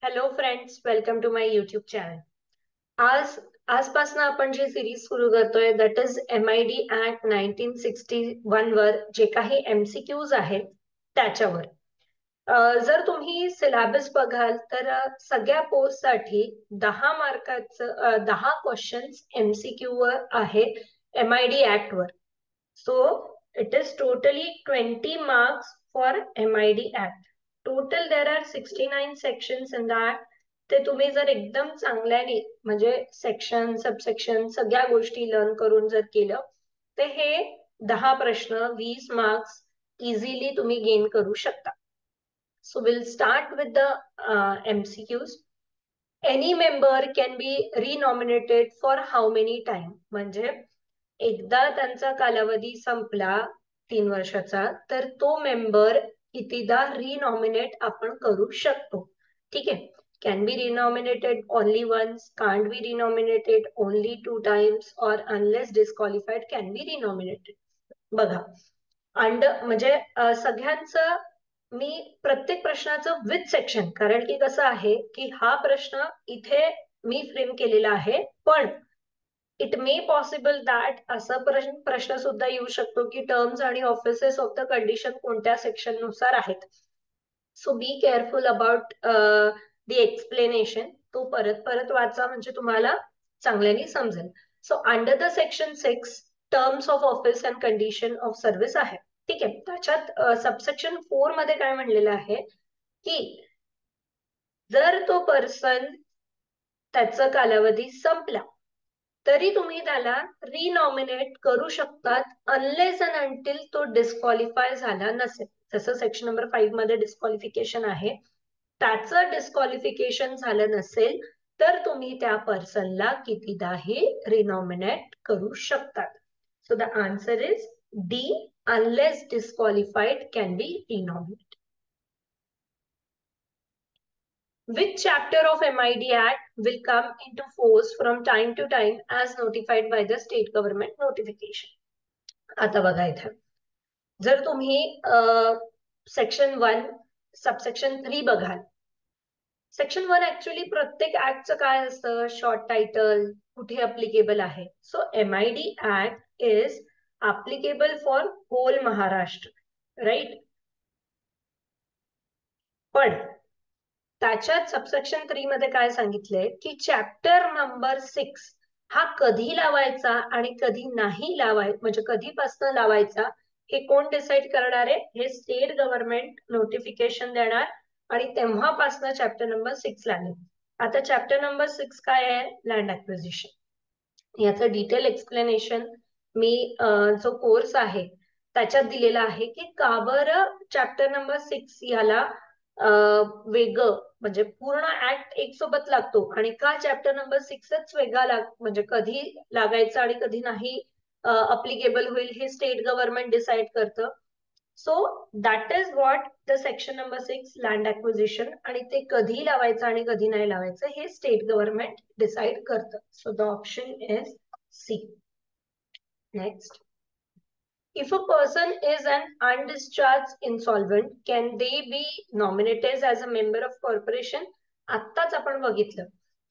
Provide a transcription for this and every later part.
Hello friends, welcome to my YouTube channel. आज आजपासून आपण जी सिरीज सुरू करतोय दॅट इज MID ऍक्ट 1961 वर जे काही MCQs आहेत त्याच्यावर. जर तुम्ही सिलेबस बघाल तर सगळ्या पोस्ट साठी 10 मार्काचं 10 क्वेश्चन्स MCQ वर आहे MID ऍक्ट वर. So it is totally 20 marks for MID act. Total there are 69 sections in that. ते तुम्ही जर एकदम चांगल्याने म्हणजे सेक्शन सबसेक्शन सगळ्या गोष्टी लर्न करून जर केलं तर हे 10 प्रश्न 20 मार्क्स इझिली तुम्ही गेन करू शकता. So we'll start with the MCQs. Any member can be renominated for how many time? म्हणजे एकदा त्यांचा कालावधी संपला 3 वर्षाचा तर तो मेंबर कितीदा रिनॉमिनेट आपण करू शकतो. ठीक आहे. Can be renominated only once, can't be renominated only 2 times or unless disqualified can be renominated. बघा म्हणजे सगळ्यांचं मी प्रत्येक प्रश्नाचं विथ सेक्शन, कारण की कसं आहे की हा प्रश्न इथे मी फ्रेम केलेला आहे, पण इट मे पॉसिबल दॅट असा प्रश्न सुद्धा येऊ शकतो की टर्म्स आणि ऑफिसेस ऑफ द कंडिशन कोणत्या सेक्शन नुसार आहेत. So be careful about the explanation. तो परत परत वाचा म्हणजे तुम्हाला चांगल्याने समजेल. So under the section 6 terms of office and condition of service आहे. ठीक आहे. त्याच्यात सबसेक्शन 4 मध्ये काय म्हणलेलं आहे की जर तो पर्सन त्याचा कालावधी संपला तरी तुम्ही त्याला रिनॉमिनेट करू शकतात अनलेस अँड अंटिल तो डिस्क्वालिफाय झाला नसेल. जसं सेक्शन नंबर 5 मध्ये डिस्क्वालिफिकेशन आहे, त्याचं डिस्क्वालिफिकेशन झालं नसेल तर तुम्ही त्या पर्सनला कितीदाही रिनॉमिनेट करू शकतात. So the answer is D, unless disqualified can be renominated. Which chapter of MID Act will come into force from time to time as notified by the state government notification? आता बघा इथे जर तुम्ही सेक्शन 1 सबसेक्शन 3 बघाल. Section 1 actually प्रत्येक ऍक्टचं काय असतं, शॉर्ट टायटल, कुठे अप्लिकेबल आहे. So MID act is applicable for whole Maharashtra, right. पण त्याच्यात सबसेक्शन 3 मध्ये काय सांगितलंय की चॅप्टर नंबर 6 हा कधी लावायचा आणि कधी नाही लावायचा, म्हणजे कधीपासून लावायचा हे कोण डिसाइड करणार आहे, हे स्टेट गव्हर्नमेंट नोटिफिकेशन देणार आणि तेव्हापासून चॅप्टर नंबर 6 लागेल. आता चॅप्टर नंबर 6 काय आहे, लँड ऍक्विजिशन. याचं डिटेल एक्सप्लेनेशन मी जो कोर्स आहे त्याच्यात दिलेला आहे की का बरं चॅप्टर नंबर 6 याला वेगळं म्हणजे पूर्ण ऍक्ट एक सोबत लागतो आणि का चॅप्टर नंबर 6च वेगळा म्हणजे कधी लागायचं आणि कधी नाही अप्लिकेबल होईल हे स्टेट गव्हर्नमेंट डिसाइड करतं. So that is what the section number 6 land acquisition, आणि ते कधी लावायचं आणि कधी नाही लावायचं हे स्टेट गव्हर्नमेंट डिसाइड करतं. So the option is C. Next. If a person is an undischarged insolvent, can they be nominated as a member of corporation? आत्ताच आपण बघितलं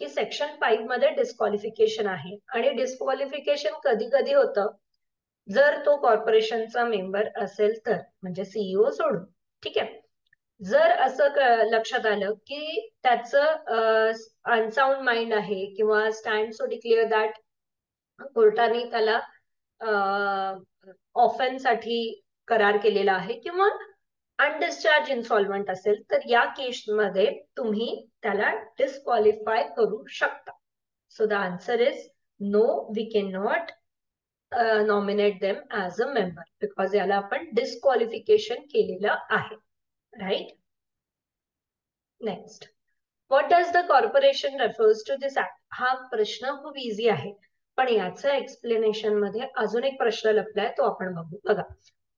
की सेक्शन 5 मध्ये डिस्क्वालिफिकेशन आहे आणि डिस्क्वालिफिकेशन कधी कधी होतं जर तो कॉर्पोरेशनचा मेंबर असेल तर, म्हणजे सीईओ सोडून. ठीक आहे. जर असं लक्षात आलं की त्याचं अनसाउंड माइंड आहे किंवा स्टँड सो डिक्लेअर दॅट कोर्टाने त्याला ऑफेन्स साठी करार केलेला आहे किंवा अनडिस्चार्ज इन्सॉल्वंट असेल तर या केसमध्ये तुम्ही त्याला डिस्क्वालिफाय करू शकता. So the answer is no, we can not nominate them as a member because याला आपण डिस्क्वालिफिकेशन केलेलं आहे, right. Next. What does the corporation refers to this act? हा प्रश्न खूप इझी आहे पण याचं एक्सप्लेनेशन मध्ये अजून एक प्रश्न लपलाय, तो आपण बघू. बघा,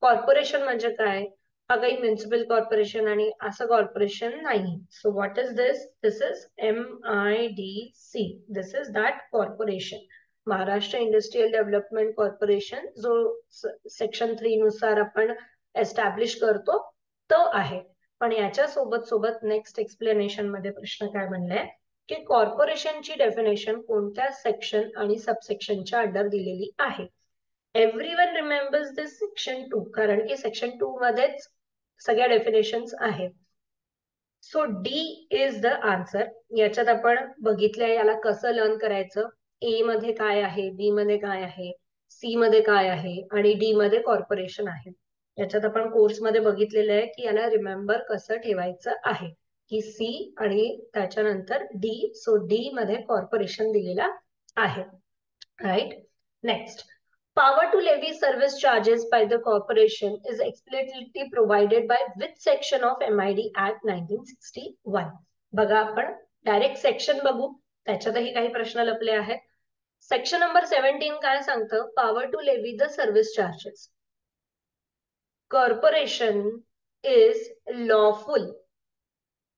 कॉर्पोरेशन म्हणजे काय, हा काही म्युन्सिपल कॉर्पोरेशन आणि असं कॉर्पोरेशन नाही. So what is this, this is MIDC, this is that corporation, Maharashtra industrial development corporation, जो सेक्शन 3 नुसार आपण एस्टॅब्लिश करतो तो आहे. पण याच्या सोबत सोबत नेक्स्ट एक्सप्लेनेशन मध्ये प्रश्न काय म्हणलाय की कॉर्पोरेशनची डेफिनेशन कोणत्या सेक्शन आणि सबसेक्शनच्या अंडर दिलेली आहे. एव्हरीवन रिमेंबर्स दिस सेक्शन 2 कारण की सेक्शन 2 मध्येच सगळ्या डेफिनेशन्स आहेत. So D is the answer. याच्यात आपण बघितलंय याला कसं लर्न करायचं. ए मध्ये काय आहे, बी मध्ये काय आहे, सी मध्ये काय आहे आणि डी मध्ये कॉर्पोरेशन आहे. याच्यात आपण कोर्स मध्ये बघितलेलं आहे की याला रिमेंबर कसं ठेवायचं आहे की सी आणि त्याच्यानंतर डी. सो डी मध्ये कॉर्पोरेशन दिलेला आहे. Right. Next, power to levy service charges by the corporation is explicitly provided by which section of MID Act 1961? बघा आपण डायरेक्ट सेक्शन बघू, त्याच्यातही काही प्रश्न लपले आहेत. सेक्शन नंबर 17 काय सांगतं? Power to levy the service charges. Corporation is lawful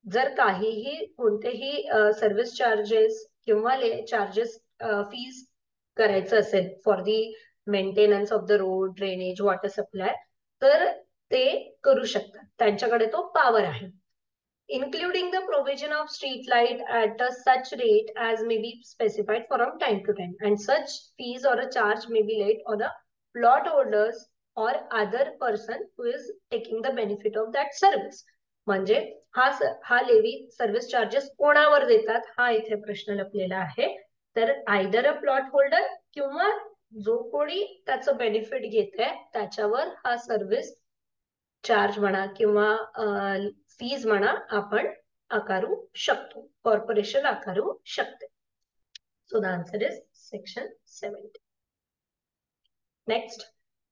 जर काहीही कोणतेही सर्व्हिस चार्जेस किंवा चार्जेस फीज करायचं असेल for the maintenance of the road, drainage, water supply, तर ते करू शकतात. त्यांच्याकडे तो पॉवर आहे. including the provision of street light at a such rate as may be specified from time to time, and such fees or a charge may be laid on the plot holders or other person who is taking the benefit of that service. म्हणजे हा levy service charges कोणावर देतात हा इथे प्रश्न लपलेला आहे. तर आयदर अ प्लॉट होल्डर किंवा जो कोणी त्याचं बेनिफिट घेत आहे त्याच्यावर हा सर्व्हिस चार्ज म्हणा किंवा फीज म्हणा आपण आकारू शकतो, कॉर्पोरेशन आकारू शकते. So the answer is section 70. Next,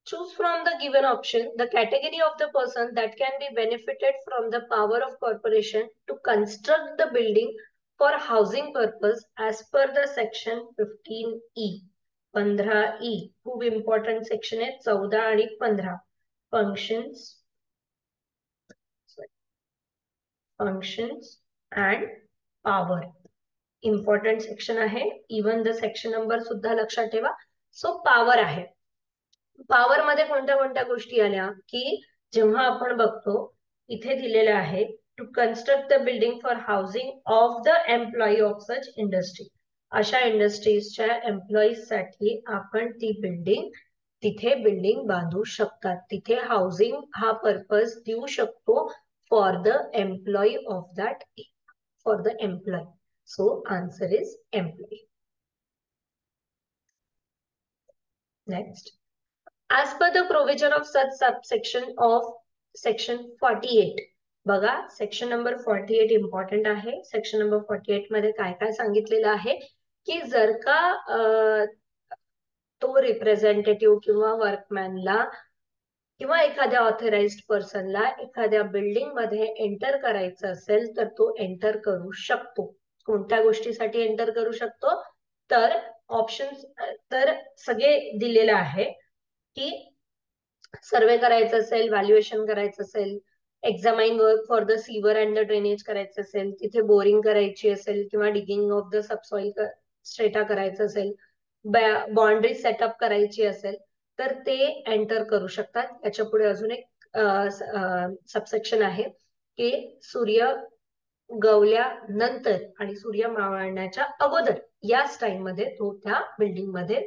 choose from the given option the category of the person that can be benefited from the power of corporation to construct the building for housing purpose as per the section 15E. 15E खूप important section आहे. 14 आणि 15 functions and power important section आहे. Even the section number सुद्धा लक्षात ठेवा. So power आहे. Power मध्ये कोणत्या कोणत्या गोष्टी आल्या की जेव्हा आपण बघतो इथे दिलेलं आहे to construct the building for housing of the employee of such industry. अशा इंडस्ट्रीजच्या एम्प्लॉईज साठी आपण ती बिल्डिंग तिथे बिल्डिंग बांधू शकतात. तिथे हाऊसिंग हा पर्पज देऊ शकतो for the employee of that, for the employee. So answer is employee. Next, as per the provision of such subsection of section 48. बघा सेक्शन नंबर 48 इम्पॉर्टंट आहे. सेक्शन नंबर 48 मध्ये काय काय सांगितलेलं आहे की जर का तो रिप्रेझेंटेटिव्ह किंवा वर्कमॅनला किंवा एखाद्या ऑथराइज्ड पर्सनला एखाद्या बिल्डिंग मध्ये एंटर करायचं असेल तर तो एंटर करू शकतो. कोणत्या गोष्टीसाठी एंटर करू शकतो? तर ऑप्शन्स तर सगळे दिलेले आहे की सर्वे करायचं असेल, व्हॅल्युएशन करायचं असेल, एक्झामाइन work for the sewer and the drainage करायचं असेल, तिथे बोरिंग करायची असेल किंवा digging of the subsoil strata करायचं असेल, बाउंड्री सेटअप करायची असेल तर ते एंटर करू शकतात. याच्या पुढे अजून एक सबसेक्शन आहे की सूर्य गवल्यानंतर आणि सूर्य मावळण्याच्या अगोदर या टाइम मध्ये तो त्या बिल्डिंग मध्ये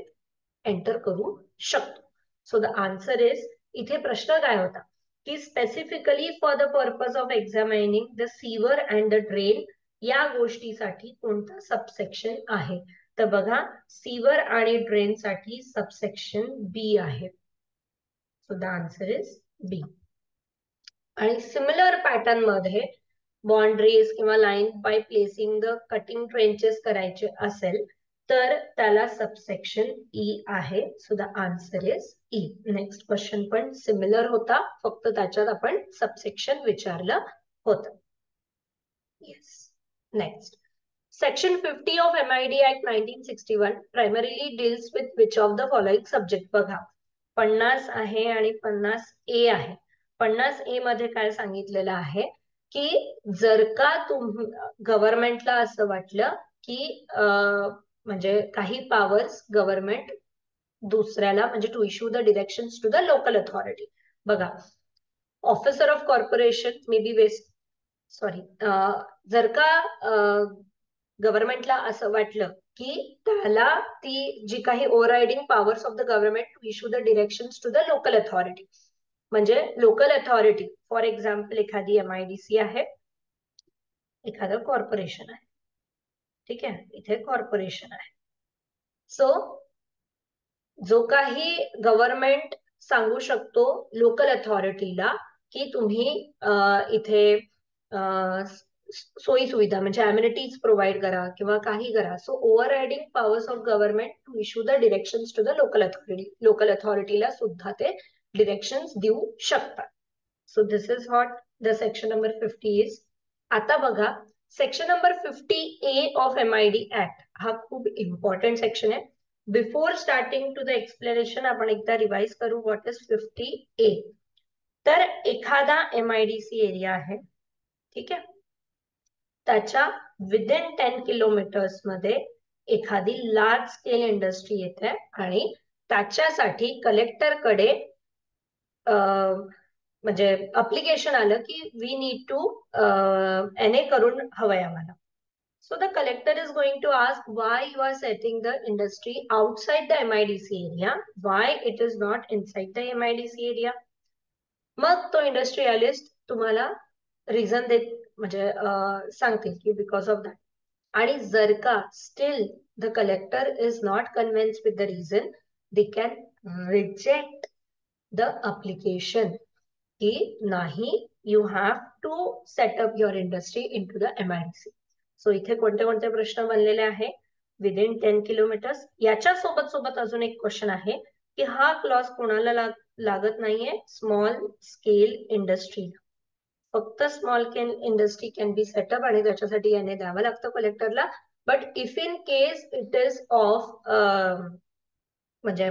एंटर करू शकतो. सो द आन्सर इज, इथे प्रश्न काय होता की specifically for the purpose of examining the sewer and the drain या गोष्टीसाठी कोणता सबसेक्शन आहे? तर बघा सीवर आणि ड्रेन साठी सबसेक्शन बी आहे. सो द आन्सर इज बी. आणि सिमिलर पॅटर्न मध्ये बाउंड्रीज किंवा line by placing the cutting trenches करायचे असेल तर त्याला सबसेक्शन ई आहे. So the answer is E. Next question पण सिमिलर होता, फक्त त्याच्यात आपण सबसेक्शन विचारलं होतं. Yes. Next, Section 50 of MID Act 1961 primarily deals with which of the following subject? बघा 50 आहे आणि 50A आहे. 50A मध्ये काय सांगितलेलं आहे की जर का गव्हर्नमेंटला असं वाटलं की म्हणजे काही पॉवर्स गव्हर्नमेंट दुसऱ्याला म्हणजे to issue the directions to the local authority. बघा officer of corporation may be sorry, जर का गव्हर्नमेंटला असं वाटलं की त्याला ती जी काही overriding powers of the government to issue the directions to the local authority, म्हणजे लोकल अथॉरिटी फॉर एक्झाम्पल एखादी MIDC आहे, एखादं कॉर्पोरेशन आहे, ठीक आहे, इथे कॉर्पोरेशन आहे. सो जो काही गव्हर्नमेंट सांगू शकतो लोकल अथॉरिटीला की तुम्ही इथे सोयी सुविधा म्हणजे अम्युनिटीज प्रोव्हाइड करा किंवा काही करा. So overriding powers of government to issue the directions to the local अथॉरिटीला सुद्धा ते डिरेक्शन्स देऊ शकतात. So this is what the section number 50 is. आता बघा, section number 50A of MID act हा खूप इम्पॉर्टंट सेक्शन आहे. Before starting to the explanation आपण एकदा रिवाइज करू व्हॉट इज 50A. तर एखादा MIDC एरिया आहे, ठीक आहे, त्याच्या विदिन 10 किलोमीटर्स मध्ये एखादी लार्ज स्केल इंडस्ट्री येते आणि त्याच्यासाठी कलेक्टरकडे म्हणजे अप्लिकेशन आलं की वी नीड टू NA करून हवंय आम्हाला. So the collector is going to ask why you are setting the industry outside the MIDC area, why it is not inside the MIDC area. मग तो इंडस्ट्रियलिस्ट तुम्हाला reason देत म्हणजे सांगतील की बिकॉज ऑफ दॅट. आणि जर का still the collector is not convince with the reason, they can reject the application की नाही, you have to set up your industry in to the MIDC. So इथे कोणते कोणते प्रश्न बनलेले आहे, विदिन 10 किलोमीटर्स. याच्या सोबत सोबत अजून एक क्वेश्चन आहे की हा क्लॉज कोणाला लागत नाहीये, स्मॉल स्केल इंडस्ट्री. फक्त small scale industry can be set up आणि त्याच्यासाठी याने द्यावं लागतं कलेक्टरला. But if in case it is of म्हणजे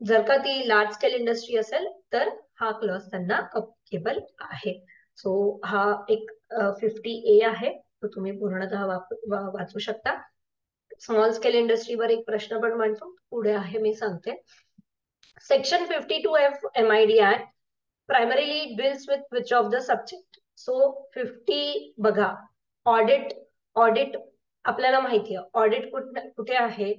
जर का ती लार्ज स्केल इंडस्ट्री असेल तर हा क्लॉज त्यांना अप्लिकेबल आहे. सो हा एक 50A आहे, तो तुम्ही पूर्णतः वाचू शकता. स्मॉल स्केल इंडस्ट्रीवर एक प्रश्न पण म्हणतो, पुढे आहे मी सांगते. Section 52F MID act primarily deals with which of the subject. So 50 बघा, ऑडिट. ऑडिट आपल्याला माहिती आहे, ऑडिट कुठे आहे,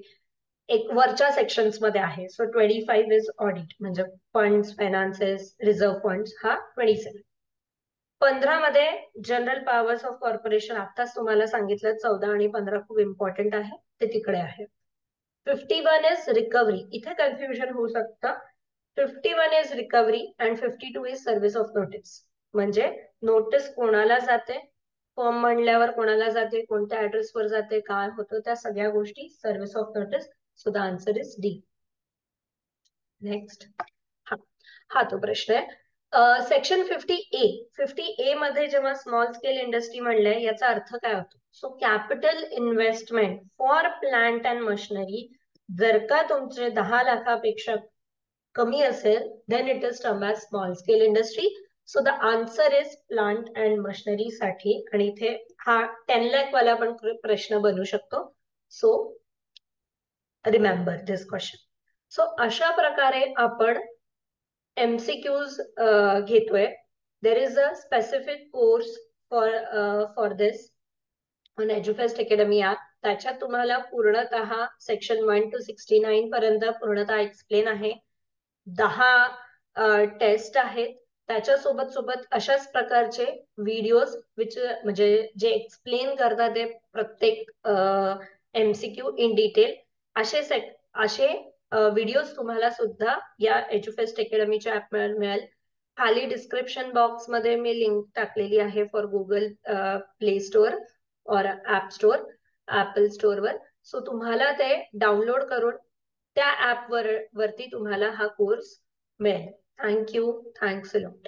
एक वरच्या सेक्शन्स मध्ये आहे. सो 25 इज ऑडिट म्हणजे फंड्स, फायनान्सेस, रिझर्व्ह फंड्स हा 27. 15 मध्ये जनरल पॉवर्स ऑफ कॉर्पोरेशन, आताच तुम्हाला सांगितलं 14 आणि 15 खूप इम्पॉर्टंट आहे, ते तिकडे आहे. 51 इज रिकव्हरी, इथे कन्फ्युजन होऊ शकतं. 51 is recovery and 52 is service of notice. म्हणजे नोटीस कोणाला जाते, फॉर्म म्हणल्यावर कोणाला जाते, कोणत्या ऍड्रेसवर जाते, काय होतं, त्या सगळ्या गोष्टी service of notice. So the answer is D. Next, हा तो प्रश्न आहे. सेक्शन 50A मध्ये जेव्हा स्मॉल स्केल इंडस्ट्री म्हणलंय, याचा अर्थ काय होतो. So capital investment for plant and machinery जर का तुमचे 10 लाखापेक्षा कमी असेल, then it is term as small scale industry. So the answer is plant and machinery साठी. आणि इथे हा 10 लाख वाला पण प्रश्न बनू शकतो. So remember this question. So अशा प्रकारे आपण MCQs घेतोय. There is a specific course for this on Edufest academy app. त्याच्यात तुम्हाला पूर्णतः सेक्शन 1 to 69 पर्यंत पूर्णतः एक्सप्लेन आहे. 10 टेस्ट आहेत. त्याच्यासोबत सोबत अशाच प्रकारचे व्हिडिओज विच म्हणजे जे एक्सप्लेन करतात ते प्रत्येक MCQ इन डिटेल, असे व्हिडिओज तुम्हाला सुद्धा या एज्युफेस्ट अकॅडमीच्या ऍप मिळेल. खाली डिस्क्रिप्शन बॉक्स मध्ये मी लिंक टाकलेली आहे फॉर गुगल प्ले स्टोअर और ऍप स्टोअर, ऍपल स्टोअरवर. सो तुम्हाला ते डाउनलोड करून त्या ऍप वरती तुम्हाला हा कोर्स मिळेल. Thank you, thanks a lot.